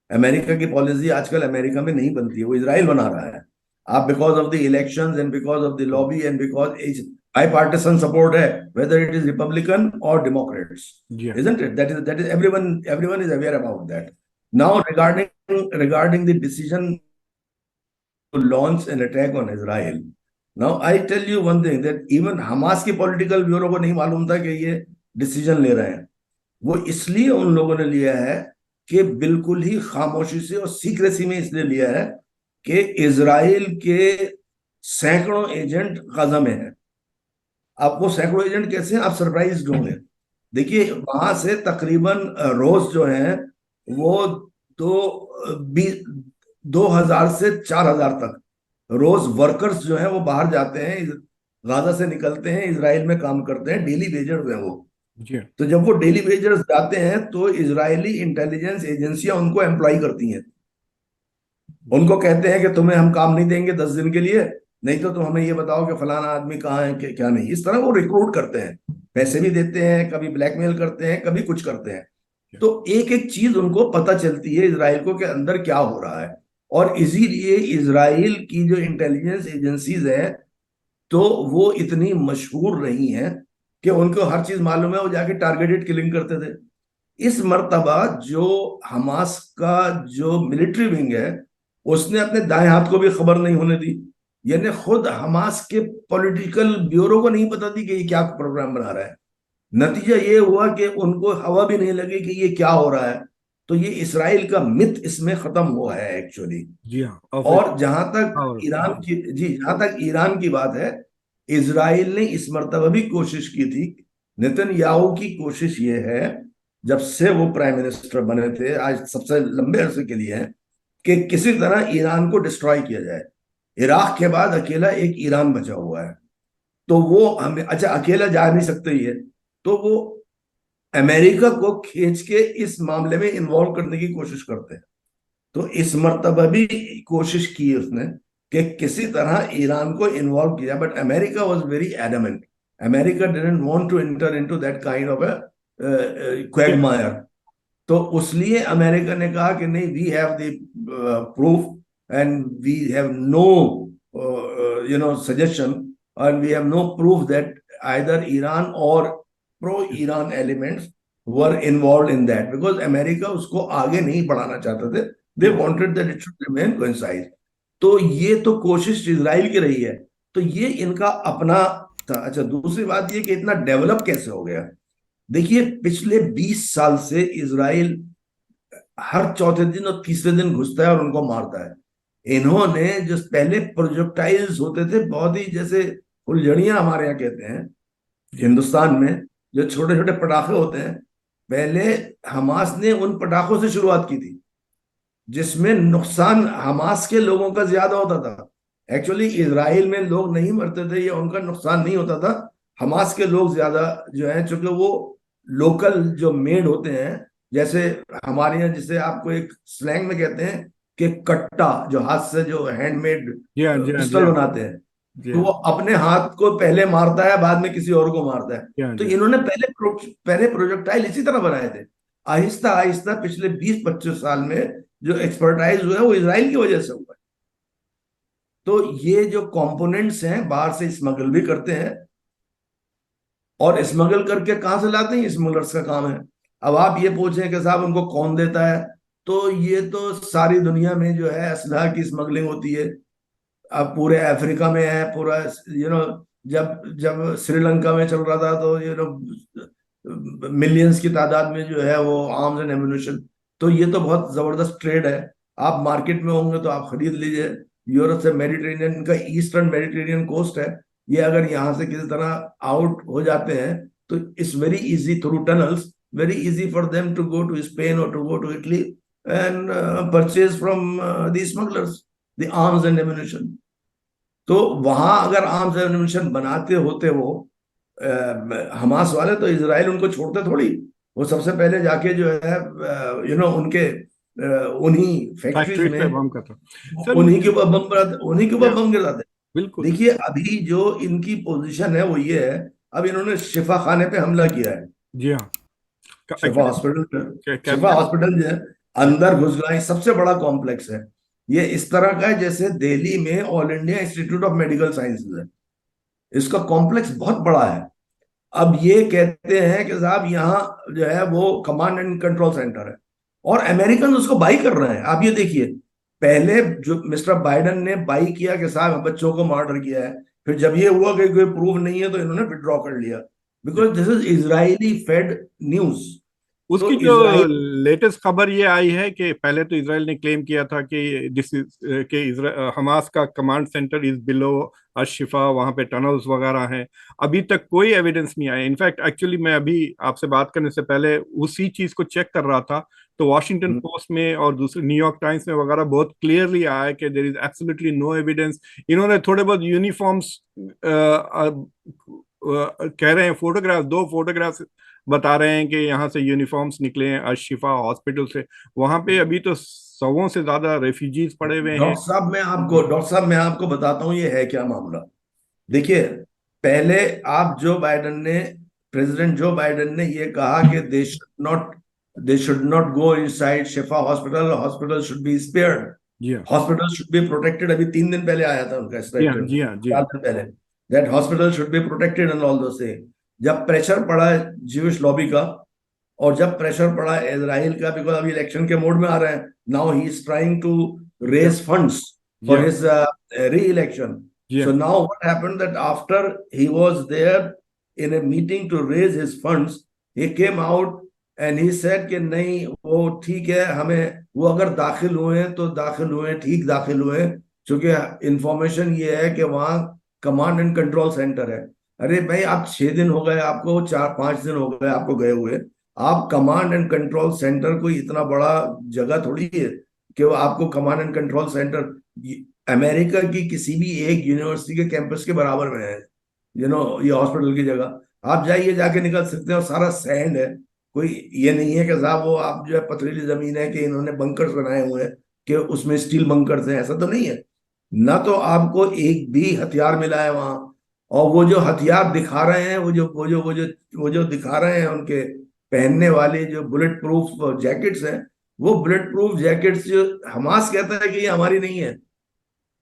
अमेरिका की पॉलिसी आजकल अमेरिका में नहीं बनती है, वो इजराइल बना रहा है। आप because of the elections and because of the lobby and because bipartisan support है, वेदर इट इज रिपब्लिकन और Democrats, isn't it? That is everyone is aware about that. Now regarding the decision to launch an attack on Israel, now I tell you one thing, that even Hamas की political bureau को नहीं मालूम था कि ये decision ले रहे हैं। वो इसलिए उन लोगों ने लिया है कि बिल्कुल ही खामोशी से और सीक्रेसी में इसलिए लिया है कि इजराइल के सैकड़ों एजेंट गाजा में है। अब वो सैकड़ों एजेंट कैसे हैं, आप सरप्राइज होंगे। देखिए वहां से तकरीबन रोज जो है वो 2000 से 4000 तक रोज वर्कर्स जो है वो बाहर जाते हैं, गाजा से निकलते हैं, इजराइल में काम करते हैं, डेली वेजर्स हैं वो। तो जब वो डेली वेजर्स जाते हैं तो इजरायली इंटेलिजेंस एजेंसियां उनको एम्प्लॉय करती हैं, उनको कहते हैं कि तुम्हें हम काम नहीं देंगे 10 दिन के लिए, नहीं तो तुम हमें ये बताओ कि फलाना आदमी कहाँ है क्या नहीं। इस तरह वो रिक्रूट करते हैं, पैसे भी देते हैं, कभी ब्लैकमेल करते हैं, कभी कुछ करते हैं। तो एक एक चीज उनको पता चलती है इजराइल को कि अंदर क्या हो रहा है। और इसीलिए इजराइल की जो इंटेलिजेंस एजेंसीज है तो वो इतनी मशहूर रही हैं कि उनको हर चीज मालूम है, वो जाके टारगेटेड किलिंग करते थे। इस मर्तबा जो हमास का जो मिलिट्री विंग है उसने अपने दाएं हाथ को भी खबर नहीं होने दी, यानी खुद हमास के पॉलिटिकल ब्यूरो को नहीं पता थी कि ये क्या प्रोग्राम बना रहा है। नतीजा ये हुआ कि उनको हवा भी नहीं लगी कि ये क्या हो रहा है। तो ये इसराइल का मिथ इसमें खत्म हुआ है एक्चुअली। जी हाँ। और जहां तक ईरान की बात है, इजराइल ने इस मर्तबा भी कोशिश की थी। नेतन्याहू की कोशिश ये है, जब से वो प्राइम मिनिस्टर बने थे, आज सबसे लंबे अरसे के लिए है, कि किसी तरह ईरान को डिस्ट्रॉय किया जाए। इराक के बाद अकेला एक ईरान बचा हुआ है, तो वो हमें अच्छा अकेला जा नहीं सकते ही है, तो वो अमेरिका को खींच के इस मामले में इन्वॉल्व करने की कोशिश करते हैं। तो इस मर्तबा भी कोशिश की उसने कि किसी तरह ईरान को इन्वॉल्व किया, but America was very adamant. America didn't want to enter into that kind of a quagmire. तो उसलिए अमेरिका ने कहा कि नहीं, we have the proof and we have no suggestion and we have no proof that either Iran और pro Iran elements were involve in that, because America उसको आगे नहीं बढ़ाना चाहते थे। They wanted that it should remain coincide. तो ये तो कोशिश इजराइल की रही है, तो ये इनका अपना था। अच्छा, दूसरी बात ये कि इतना डेवलप कैसे हो गया। देखिए पिछले 20 साल से इजराइल हर चौथे दिन और तीसरे दिन घुसता है और उनको मारता है। इन्होंने जो पहले प्रोजेक्टाइल्स होते थे, बहुत ही जैसे फुलझड़ियां हमारे यहाँ कहते हैं हिंदुस्तान में, जो छोटे छोटे पटाखे होते हैं, पहले हमास ने उन पटाखों से शुरुआत की थी जिसमें नुकसान हमास के लोगों का ज्यादा होता था। एक्चुअली इजराइल में लोग नहीं मरते थे या उनका नुकसान नहीं होता था, हमास के लोग ज्यादा जो है, चूंकि वो लोकल जो मेड होते हैं, जैसे हमारे यहाँ जिसे आपको एक स्लैंग में कहते हैं कि कट्टा, जो हाथ से जो हैंडमेड पिस्टल बनाते हैं, तो वो अपने हाथ को पहले मारता है, बाद में किसी और को मारता है। तो इन्होंने पहले प्रोजेक्टाइल इसी तरह बनाए थे। आहिस्ता आहिस्ता पिछले 20-25 साल में जो एक्सपर्टाइज हुआ है वो इजराइल की वजह से हुआ है। तो ये जो कंपोनेंट्स हैं बाहर से स्मगल भी करते हैं, और स्मगल करके कहाँ से लाते हैं, स्मगलर्स का काम है। अब आप ये पूछें कि साहब उनको कौन देता है, तो ये तो सारी दुनिया में जो है असलहा की स्मगलिंग होती है। अब पूरे अफ्रीका में है पूरा, जब जब श्रीलंका में चल रहा था तो मिलियंस की तादाद में जो है वो आर्म्स एंड एम्युनिशन। तो ये तो बहुत जबरदस्त ट्रेड है। आप मार्केट में होंगे तो आप खरीद लीजिए। यूरोप से मेडिटेरेनियन का, ईस्टर्न मेडिटेरेनियन कोस्ट है, ये अगर यहाँ से किसी तरह आउट हो जाते हैं तो it's very easy through tunnels, very easy for them to go to Spain और to go to Italy and purchase from the smugglers the arms and ammunition. तो वहां अगर आर्म्स एंड एम्युनिशन बनाते होते वो हमास वाले, तो इसराइल उनको छोड़ते थोड़ी। वो सबसे पहले जाके जो है उनके उन्हीं फैक्ट्रीज फैक्ट्री पे में बम करता। सर उन्हीं मुझे, के ऊपर बम बनाते, उन्हीं के ऊपर या बम गिराते। बिल्कुल। देखिए अभी जो इनकी पोजीशन है वो ये है, अब इन्होंने शिफा खाने पे हमला किया है। जी हाँ, शिफा एक्चुअली हॉस्पिटल, शिफा कैपिटल। हॉस्पिटल जो है जी अंदर घुस गया, ये सबसे बड़ा कॉम्प्लेक्स है। ये इस तरह का है जैसे दिल्ली में all India institute of medical sciences है। इसका कॉम्प्लेक्स बहुत बड़ा है। अब ये कहते हैं कि साहब यहाँ जो है वो कमांड एंड कंट्रोल सेंटर है, और अमेरिकन उसको बाई कर रहे हैं। आप ये देखिए, पहले जो मिस्टर बाइडेन ने बाई किया कि साहब बच्चों को मर्डर किया है, फिर जब ये हुआ कि कोई प्रूफ नहीं है तो इन्होंने विड्रॉ कर लिया, जी। Because this is Israeli fed news. तो उसकी जो इजराइल, लेटेस्ट खबर ये आई है कि पहले तो इसराइल ने क्लेम किया था कि दिस इज कि हमास का कमांड सेंटर इज बिलो अशिफा, वहां पे टनल्स वगैरह हैं। अभी तक कोई एविडेंस नहीं आया। इनफैक्ट एक्चुअली मैं अभी आपसे बात करने से पहले उसी चीज को चेक कर रहा था, तो वॉशिंगटन पोस्ट में और दूसरे न्यूयॉर्क टाइम्स में वगैरह बहुत क्लियरली आया है कि there is absolutely no evidence. इन्होंने थोड़े बहुत यूनिफॉर्म्स कह रहे हैं, फोटोग्राफ, दो फोटोग्राफ्स बता रहे हैं कि यहाँ से यूनिफॉर्म्स निकले हैं अशिफा हॉस्पिटल से। वहां पे अभी तो सौों से ज्यादा रेफ्यूजीज पड़े हुए हैं। डॉक्टर साहब मैं आपको बताता हूँ ये है क्या मामला। देखिए, पहले आप जो बाइडेन ने, प्रेसिडेंट जो बाइडेन ने ये कहा कि they should not go inside Shifa hospital, hospital should be spared, जी हाँ, हॉस्पिटल शुड बी प्रोटेक्टेड। अभी 3 दिन पहले आया था उनका जी हाँ, स्टेटमेंट, जी हाँ, जी हाँ, 4 दिन पहले, that hospital should be protected and all दो से। जब प्रेशर पड़ा ज्यूइश लॉबी का, और जब प्रेशर पड़ा इजराइल का, बिकॉज अभी इलेक्शन के मोड में आ रहे हैं, now he is trying to जी हाँ, रेज फंड्स जी फॉर हाँ, हिज re-election. जी So हाँ, now what happened that after he was there in a meeting to raise his funds, he came out and he said कि नहीं वो ठीक है, हमें वो अगर दाखिल हुए हैं तो दाखिल हुए हैं, ठीक दाखिल हुए हैं, क्योंकि इंफॉर्मेशन ये है कि वहाँ कमांड एंड कंट्रोल सेंटर है। अरे भाई, आप 6 दिन हो गए आपको, 4-5 दिन हो गए आपको गए हुए, आप कमांड एंड कंट्रोल सेंटर कोई इतना बड़ा जगह थोड़ी है कि वो आपको command and control centre America की किसी भी एक यूनिवर्सिटी के कैंपस के बराबर में है। ये हॉस्पिटल की जगह आप जाइए, जाके निकल सकते हैं, और सारा सैंड है। कोई ये नहीं है कि साहब वो आप जो है पथरीली जमीन है कि इन्होंने बंकर्स बनाए हुए हैं कि उसमें स्टील बंकर्स हैं, ऐसा तो नहीं है। ना तो आपको एक भी हथियार मिला है वहां, और वो जो हथियार दिखा रहे हैं, वो जो दिखा रहे हैं उनके पहनने वाले जो बुलेट प्रूफ जैकेट्स हैं, वो बुलेट प्रूफ जैकेट्स जो हमास कहता है कि ये हमारी नहीं है,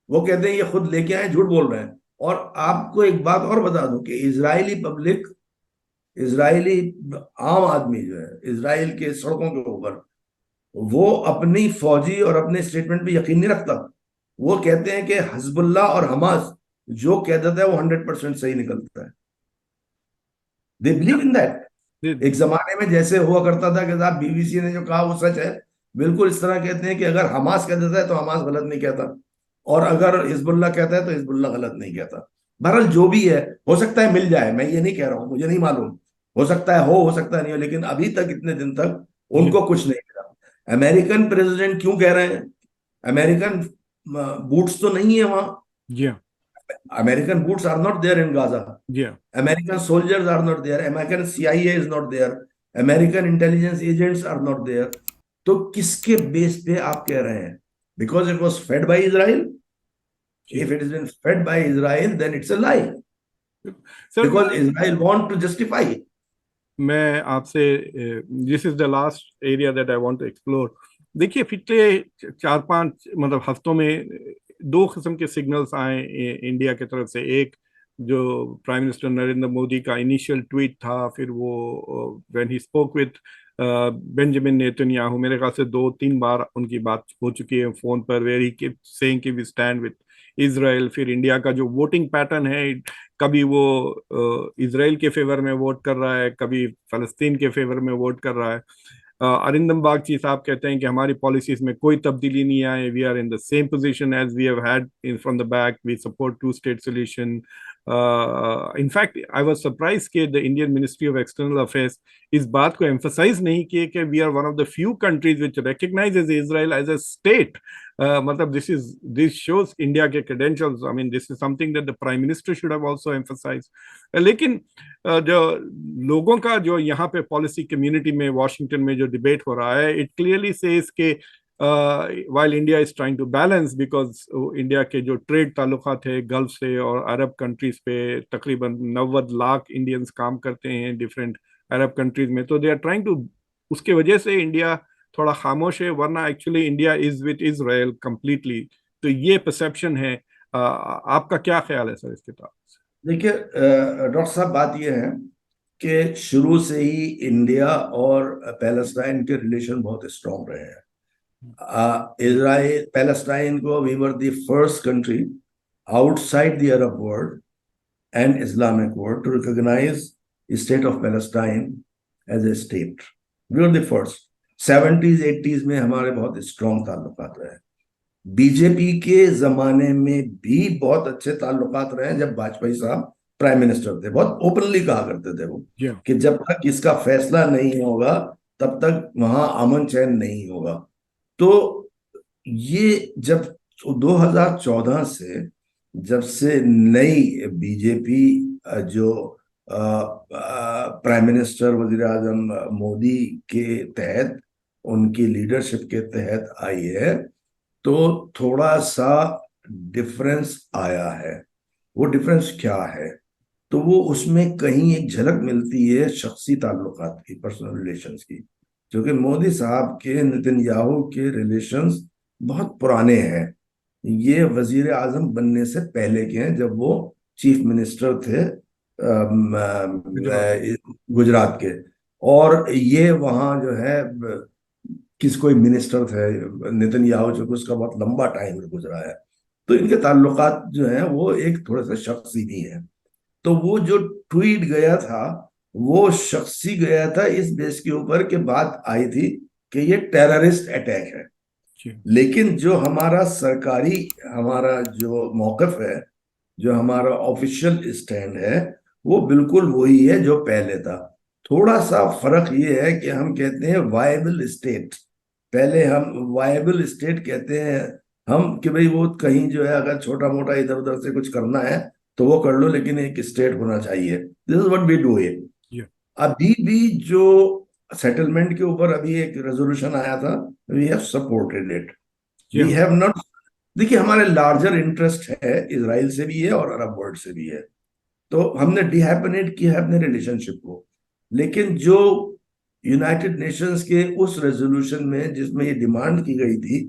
वो कहते हैं ये खुद लेके आए, झूठ बोल रहे हैं। और आपको एक बात और बता दूं कि इजरायली पब्लिक, इजरायली आम आदमी जो है इजराइल के सड़कों के ऊपर, वो अपनी फौजी और अपने स्टेटमेंट पे यकीन नहीं रखता। वो कहते हैं कि हिजबुल्लाह और हमास जो कह देता है वो 100% सही निकलता है। They believe in that. जी, एक जमाने में जैसे हुआ करता था कि साहब बीबीसी ने जो कहा वो सच है, बिल्कुल इस तरह कहते हैं कि अगर हमास कह देता है तो हमास गलत नहीं कहता, और अगर हिजबुल्लाह कहता है तो हिजबुल्लाह गलत नहीं कहता। बहरहाल जो भी है, हो सकता है मिल जाए, मैं ये नहीं कह रहा हूं, मुझे नहीं मालूम, हो सकता है हो सकता है नहीं हो, लेकिन अभी तक इतने दिन तक जी, उनको कुछ नहीं मिला। अमेरिकन प्रेसिडेंट क्यों कह रहे हैं, अमेरिकन बूट्स तो नहीं है वहां, जी हाँ, American boots are not there in Gaza, जी हाँ। American soldiers are not there, American CIA is not there, American intelligence agents are not there. तो किसके बेस पे आप कह रहे हैं? Because it was fed by Israel. जी If it has been fed by Israel, then it's a lie. Sir, Because Israel want to justify it. मैं आपसे, this is the last area that I want to explore. देखिए पिछले 4-5 मतलब हफ्तों में दो किस्म के सिग्नल्स आए इंडिया की तरफ से। एक जो प्राइम मिनिस्टर नरेंद्र मोदी का इनिशियल ट्वीट था, फिर वो when he spoke with Benjamin Netanyahu, मेरे ख्याल से 2-3 बार उनकी बात हो चुकी है फोन पर, वेर ही कीप सेइंग कि वी स्टैंड विथ इसराइल। फिर इंडिया का जो वोटिंग पैटर्न है, कभी वो इसराइल के फेवर में वोट कर रहा है, कभी फलस्तीन के फेवर में वोट कर रहा है। अरिंदम बागची साहब कहते हैं कि हमारी पॉलिसीज में कोई तब्दीली नहीं आए, we are in the same position as we have had in from the back, we support two state solution. In fact, I was surprised कि the Indian Ministry of External Affairs इस बात को emphasize नहीं किए कि we are one of the few countries which recognizes Israel as a state. मतलब this shows India के credentials. I mean, this is something that the Prime Minister should have also emphasized. लेकिन जो लोगों का जो यहाँ पे पॉलिसी कम्युनिटी में वॉशिंगटन में जो डिबेट हो रहा है, it clearly says कि while India is trying to balance, because India के जो ट्रेड ताल्लुकात है गल्फ से और अरब कंट्रीज पे, तकरीबन 90 लाख इंडियंस काम करते हैं डिफरेंट अरब कंट्रीज में, तो दे आर ट्राइंग टू, उसके वजह से इंडिया थोड़ा खामोश है, वरना actually India is with Israel completely. तो ये परसेप्शन है। आपका क्या ख्याल है सर इसके ताल्लुक से? देखिए डॉक्टर साहब, बात यह है कि शुरू से ही इंडिया और पैलेस्टाइन के रिलेशन बहुत स्ट्रांग रहे हैं। Israel, Palestine को we were the first country outside the Arab world and Islamic world to recognize the state of Palestine as a state. We were the first. 70s 80s में हमारे बहुत strong ताल्लुकात रहे। BJP के जमाने में भी बहुत अच्छे ताल्लुकात रहे। जब वाजपेयी साहब प्राइम मिनिस्टर थे, बहुत ओपनली कहा करते थे वो कि जब तक इसका फैसला नहीं होगा तब तक वहां अमन चैन नहीं होगा। तो ये जब 2014 से, जब से नई बीजेपी जो प्राइम मिनिस्टर वजीर आजम मोदी के तहत, उनकी लीडरशिप के तहत आई है, तो थोड़ा सा डिफरेंस आया है। वो डिफरेंस क्या है? तो वो उसमें कहीं एक झलक मिलती है शख्सी ताल्लुकात की, पर्सनल रिलेशंस की, क्योंकि मोदी साहब के नेतन्याहू के रिलेशंस बहुत पुराने हैं। ये वजीर आजम बनने से पहले के हैं, जब वो चीफ मिनिस्टर थे गुजरात के, और ये वहाँ जो है कोई मिनिस्टर थे नेतन्याहू, जो कि उसका बहुत लंबा टाइम गुजरा है। तो इनके ताल्लुकात जो हैं वो एक थोड़ा सा शख्सी भी है। तो वो जो ट्वीट गया था वो शख्सी गया था इस बेस के ऊपर के बात आई थी कि ये टेररिस्ट अटैक है। लेकिन जो हमारा सरकारी, हमारा जो मौकफ है, जो हमारा ऑफिशियल स्टैंड है, वो बिल्कुल वही है जो पहले था। थोड़ा सा फर्क ये है कि हम कहते हैं वायबल स्टेट। पहले हम वायबल स्टेट कहते हैं हम कि भाई वो कहीं जो है अगर छोटा मोटा इधर उधर से कुछ करना है तो वो कर लो, लेकिन एक स्टेट होना चाहिए। This is what we do it. अभी भी जो सेटलमेंट के ऊपर अभी एक रेजोल्यूशन आया था, we have supported it, we have not. देखिए, हमारे लार्जर इंटरेस्ट है, इजराइल से भी है और अरब वर्ल्ड से भी है, तो हमने डिहैपनेट किया है अपने रिलेशनशिप को। लेकिन जो यूनाइटेड नेशंस के उस रेजोल्यूशन में जिसमें ये डिमांड की गई थी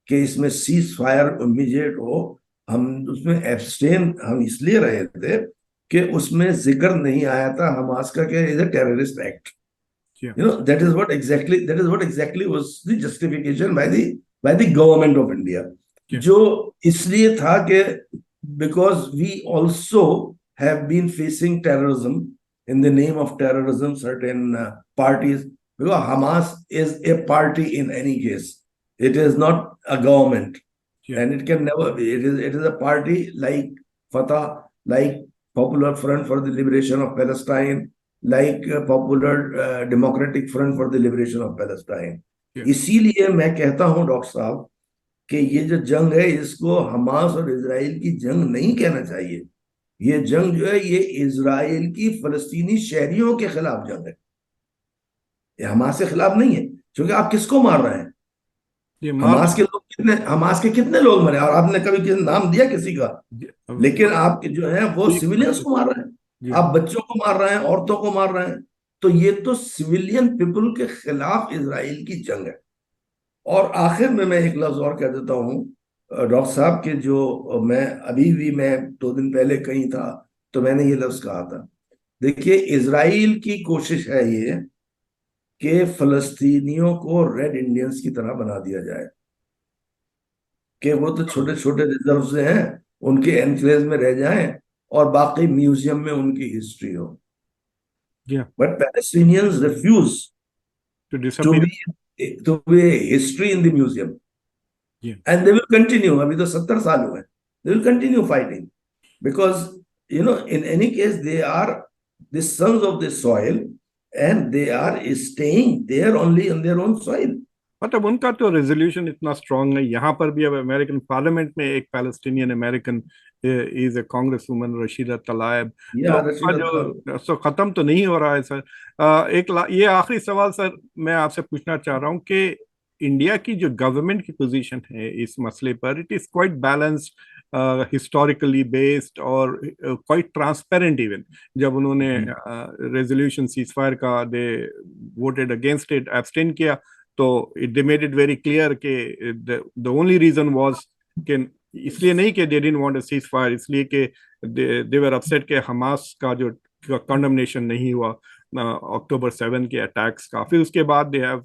कि इसमें सीज फायर इमीडिएट हो, हम उसमें एब्सटेन हम इसलिए रहे थे कि उसमें जिक्र नहीं आया था हमास का कि is a terrorist act. You know, that is what exactly was the justification by the government of India, जो इसलिए था कि because we also have been facing terrorism, in the name of terrorism, certain parties, because Hamas is a party in any case. It is not a government, and it can never be. It is a party like Fatah, like Popular Front for the Liberation of Palestine, like Popular Democratic Front for the Liberation of Palestine. इसीलिए मैं कहता हूँ doctor साहब कि ये जो जंग है इसको हमास और इजराइल की जंग नहीं कहना चाहिए। ये जंग जो है ये इजराइल की फलस्तीनी शहरियों के खिलाफ जंग है, ये हमास के खिलाफ नहीं है। क्योंकि आप किसको मार रहे हैं? हमास के कितने लोग मरे, और आपने कभी किसी नाम दिया किसी का? लेकिन आप जो है वो सिविलियंस को मार रहे हैं, आप बच्चों को मार रहे हैं, औरतों को मार रहे हैं। तो ये तो सिविलियन पीपल के खिलाफ इजराइल की जंग है। और आखिर में मैं एक लफ्ज और कह देता हूं डॉक्टर साहब के जो मैं अभी भी मैं 2 दिन पहले कहीं था तो मैंने ये लफ्ज कहा था। देखिए, इजराइल की कोशिश है ये कि फलस्तीनियों को रेड इंडियंस की तरह बना दिया जाए, कि वो तो छोटे छोटे रिजर्व से हैं, उनके एनक्लेव में रह जाएं और बाकी म्यूजियम में उनकी हिस्ट्री हो। Yeah, but Palestinians refuse to to disappear. Be history in the museum, Yeah. And they will continue. अभी तो 70 साल हुए, they will continue fighting because in any case they are the sons of the soil, and they are staying there only on their own soil. मतलब उनका तो resolution इतना strong है। यहाँ पर भी अब अमेरिकन पार्लियामेंट में एक Palestinian American is a congresswoman Rashida Tlaib, तो Yeah, उनका Rashida Tlaib. जो सो खत्म तो नहीं हो रहा है सर। ये आखिरी सवाल सर मैं आपसे पूछना चाह रहा हूँ कि इंडिया की जो गवर्नमेंट की पोजीशन है इस मसले पर, it is quite balanced, historically based और क्वाइट ट्रांसपेरेंट इवन। जब उन्होंने रेजोल्यूशन सीज फायर का दे वोटेड अगेंस्ट इट, एब्सटेन किया, तो they made it very clear कि द ओनली रीजन वाज कि इसलिए नहीं कि they didn't want a cease fire, इसलिए कि दे वर अपसेट कि हमास का जो कंडमनेशन नहीं हुआ अक्टूबर 7 के अटैक्स का। फिर उसके बाद दे हैव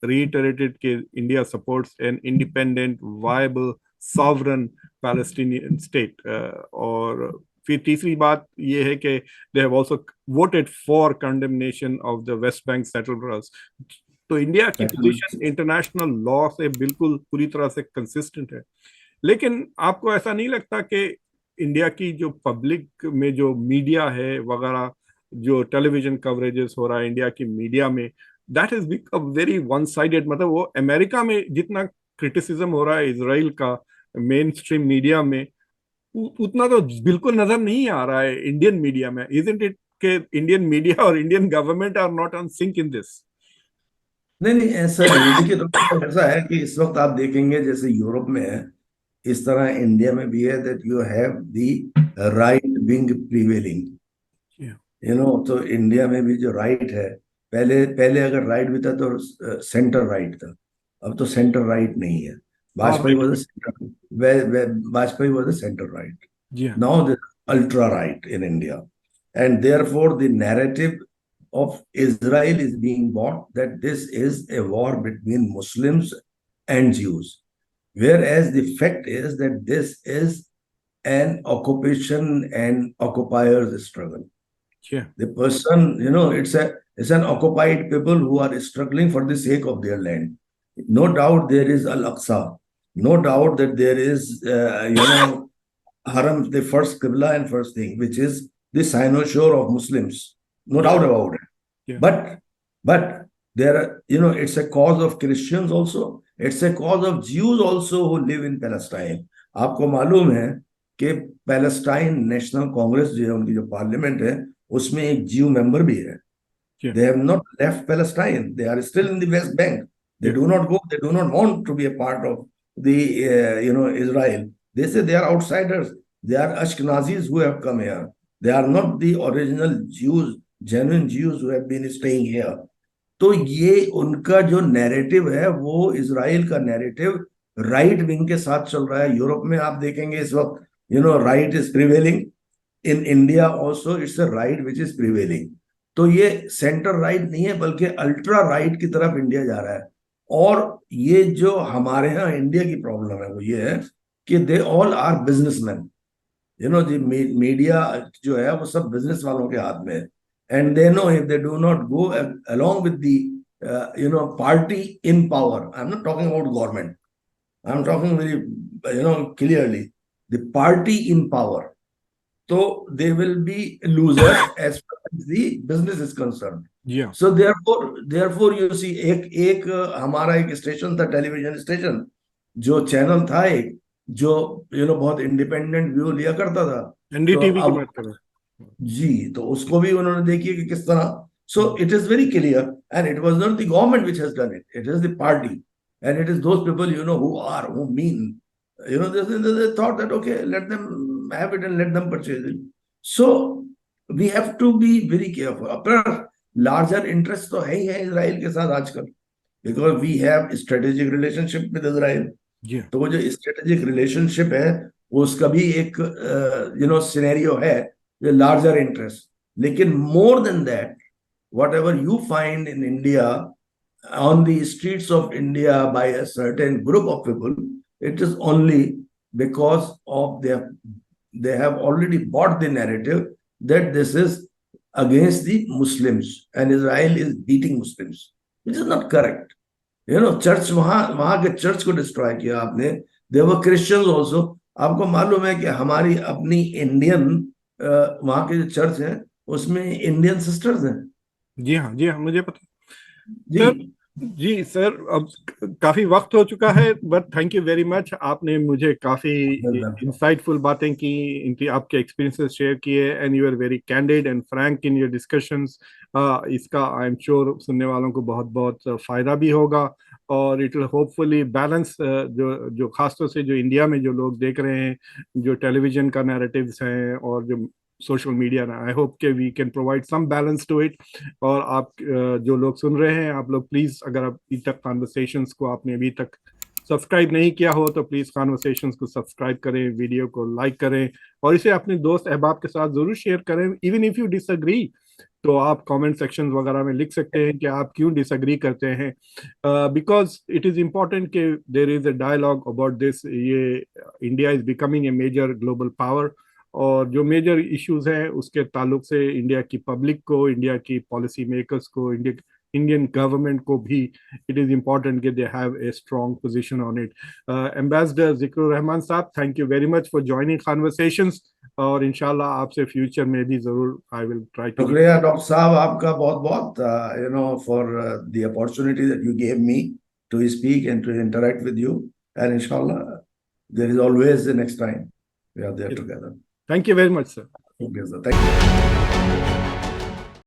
रीइटरेटेड कि India supports an independent viable sovereign Palestinian state, और फिर तीसरी बात ये है कि they have also voted for condemnation of the West Bank settlers. तो इंडिया की पोजीशन इंटरनेशनल लॉ से बिल्कुल पूरी तरह से कंसिस्टेंट है। लेकिन आपको ऐसा नहीं लगता कि इंडिया की जो पब्लिक में जो मीडिया है वगैरह, जो टेलीविजन कवरेजेस हो रहा है इंडिया की मीडिया में, that is become very one sided. मतलब वो अमेरिका में जितना क्रिटिसिज्म हो रहा है इसराइल का मेन स्ट्रीम मीडिया में, उतना तो बिल्कुल नजर नहीं आ रहा है इंडियन मीडिया में। इजंट इट के इंडियन मीडिया और Indian government are not on sync in this? नहीं नहीं, ऐसा नहीं है। देखिए, डॉक्टर साहब, ऐसा है कि इस वक्त आप देखेंगे जैसे यूरोप में है, इस तरह इंडिया में भी है, that you have the right wing prevailing. तो इंडिया में भी जो राइट है, पहले पहले अगर राइट भी था तो सेंटर राइट था, अब तो सेंटर राइट नहीं है। Vajpayee right. Was Vajpayee was a centre right. जी हाँ। Now the ultra right in India, and therefore the narrative of Israel is being bought that this is a war between Muslims and Jews, whereas the fact is that this is an occupation and occupiers struggle. Yeah. The person, it's an occupied people who are struggling for the sake of their land. No doubt there is Al-Aqsa. No doubt that there is, Haram, the first Qibla and first thing, which is the cynosure of Muslims. No doubt about it. Yeah. But there are, it's a cause of Christians also. It's a cause of Jews also who live in Palestine. आपको मालूम है कि Palestine national Congress जो है, उनकी जो parliament है, उसमें एक जीव मेंबर भी है। Yeah. They have not left Palestine. They are still in the West Bank. They Yeah. do not go. They do not want to be a part of the, Israel. They say they are outsiders. They are Ashkenazis who have come here. They are not the original Jews, genuine Jews who have been staying here. तो ये उनका जो narrative है, वो Israel का narrative right wing के साथ चल रहा है। यूरोप में आप देखेंगे इस वक्त, right is prevailing. In India also it's a right which is prevailing. तो ये सेंटर राइट नहीं है, बल्कि अल्ट्रा राइट की तरफ इंडिया जा रहा है। और ये जो हमारे यहाँ इंडिया की प्रॉब्लम है वो ये है कि they all are businessmen. Zee media जो है वो सब बिजनेस वालों के हाथ में है, and they know if they do not go along with the party in power, I am not talking about government, I am talking very clearly the party in power, तो they will be loser as far as the business is concern. Yeah. So therefore you see, एक हमारा एक station था, television station, जो channel था एक, जो बहुत इंडिपेंडेंट व्यू लिया करता था। तो एनडीटीवी की अब बात कर रहे हैं। जी, तो उसको भी उन्होंने देखी कि किस तरह। So it is very clear, and it was not the government which has done it, it is the party, and it is those people who mean, they thought that okay, let them have it and let them purchase it. So we have to be very careful. अपना larger interest तो है ही है Israel के साथ आजकल, because we have strategic relationship with Israel. जी तो वो जो स्ट्रेटेजिक रिलेशनशिप है वो उसका भी एक सिनेरियो है, जो लार्जर इंटरेस्ट। लेकिन more than that, what ever you find in India on the streets of India by a certain group of people, it is only because of they have already bought the narrative that this is against the Muslims and Israel is beating Muslims, which is not correct. Church वहां के church को destroy किया आपने। देवर Christians also. आपको मालूम है कि हमारी अपनी इंडियन वहां के जो चर्च हैं उसमें इंडियन सिस्टर्स हैं। जी हाँ, जी हाँ, मुझे पता। जी। सर, जी सर, अब काफी वक्त हो चुका है, but thank you very much. आपने मुझे काफी इंसाइटफुल बातें की, इनकी आपके एक्सपीरियंसेस शेयर किए, and you are very candid and frank in your discussions. इसका आई एम श्योर सुनने वालों को बहुत बहुत फायदा भी होगा, और इट विल होपफुली बैलेंस जो जो खासतौर से जो इंडिया में जो लोग देख रहे हैं, जो टेलीविजन का नैरेटिव्स हैं और जो सोशल मीडिया ना, आई होप के we can provide some balance to it. और आप जो लोग सुन रहे हैं, आप लोग प्लीज, अगर अभी तक कॉन्वर्सेशंस को आपने अभी तक सब्सक्राइब नहीं किया हो तो प्लीज कॉन्वर्सेशंस को सब्सक्राइब करें, वीडियो को लाइक करें, और इसे अपने दोस्त अहबाब के साथ जरूर शेयर करें। इवन इफ यू डिसएग्री तो आप कमेंट सेक्शन वगैरह में लिख सकते हैं कि आप क्यों डिसएग्री करते हैं, बिकॉज इट इज इम्पोर्टेंट कि there is a dialogue about this. ये India is becoming a major global power, और जो मेजर इश्यूज हैं उसके ताल्लुक से इंडिया की पब्लिक को, इंडिया की पॉलिसी मेकर्स को, इंडियन गवर्नमेंट को भी इट इज इम्पोर्टेंट कि they have a strong position on it. Ambassador Zikrur Rahman साहब, thank you very much for joining conversations, और इंशाल्लाह आपसे फ्यूचर में भी जरूर आई विल ट्राई टू। शुक्रिया डॉक्टर साहब, आपका बहुत बहुत for the opportunity that you gave me to speak and to interact with you, and इंशाल्लाह there is always the next time we are there together. Thank you very much sir. Okay sir, thank you.